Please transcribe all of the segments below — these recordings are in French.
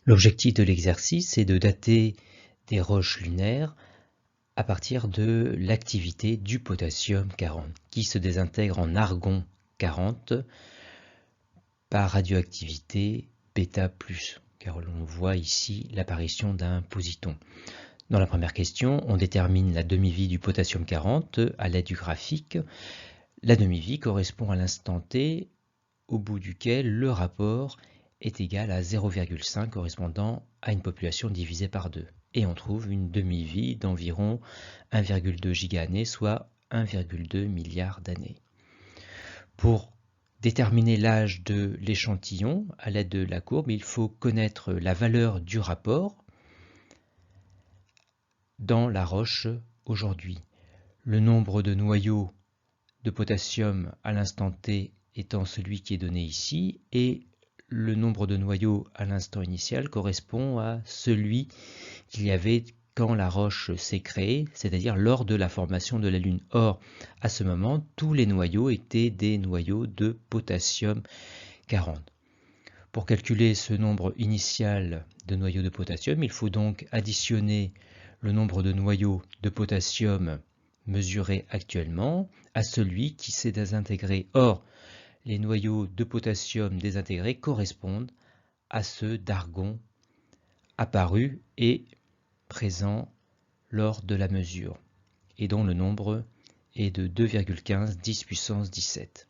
L'objectif de l'exercice est de dater des roches lunaires à partir de l'activité du potassium 40, qui se désintègre en argon 40 par radioactivité bêta+, car l'on voit ici l'apparition d'un positon. Dans la première question, on détermine la demi-vie du potassium 40 à l'aide du graphique. La demi-vie correspond à l'instant t au bout duquel le rapport est égal à 0,5 correspondant à une population divisée par 2. Et on trouve une demi-vie d'environ 1,2 gigaannées, soit 1,2 milliard d'années. Pour déterminer l'âge de l'échantillon à l'aide de la courbe, il faut connaître la valeur du rapport dans la roche aujourd'hui. Le nombre de noyaux de potassium à l'instant t étant celui qui est donné ici, et le nombre de noyaux à l'instant initial correspond à celui qu'il y avait quand la roche s'est créée, c'est-à-dire lors de la formation de la Lune. Or, à ce moment, tous les noyaux étaient des noyaux de potassium 40. Pour calculer ce nombre initial de noyaux de potassium, il faut donc additionner le nombre de noyaux de potassium mesuré actuellement à celui qui s'est désintégré. Or, les noyaux de potassium désintégrés correspondent à ceux d'argon apparus et présents lors de la mesure, et dont le nombre est de 2,15 10 puissance 17.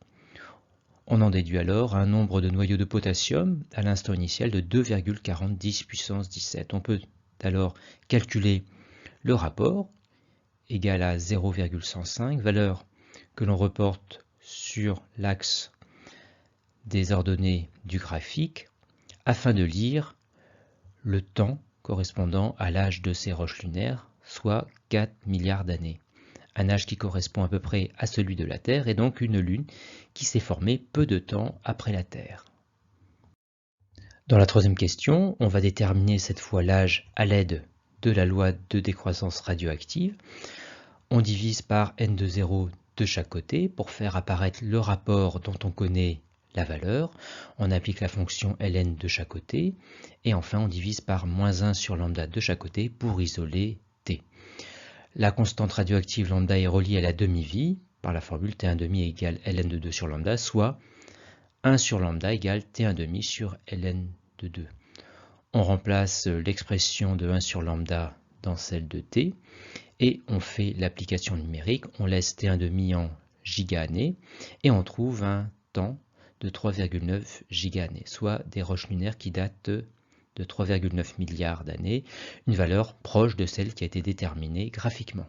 On en déduit alors un nombre de noyaux de potassium à l'instant initial de 2,40 10 puissance 17. On peut alors calculer le rapport égal à 0,105, valeur que l'on reporte sur l'axe des ordonnées du graphique, afin de lire le temps correspondant à l'âge de ces roches lunaires, soit 4 milliards d'années. Un âge qui correspond à peu près à celui de la Terre, et donc une Lune qui s'est formée peu de temps après la Terre. Dans la troisième question, on va déterminer cette fois l'âge à l'aide de la loi de décroissance radioactive. On divise par n de 0 de chaque côté pour faire apparaître le rapport dont on connaît la valeur. On applique la fonction ln de chaque côté. Et enfin, on divise par moins 1 sur lambda de chaque côté pour isoler t. La constante radioactive lambda est reliée à la demi-vie par la formule T1,5 égale ln de 2 sur lambda, soit 1 sur lambda égale T1,5 sur ln de 2. On remplace l'expression de 1 sur lambda dans celle de t, et on fait l'application numérique, on laisse T1,5 en gigaannées, et on trouve un temps de 3,9 gigaannées, soit des roches lunaires qui datent de 3,9 milliards d'années, une valeur proche de celle qui a été déterminée graphiquement.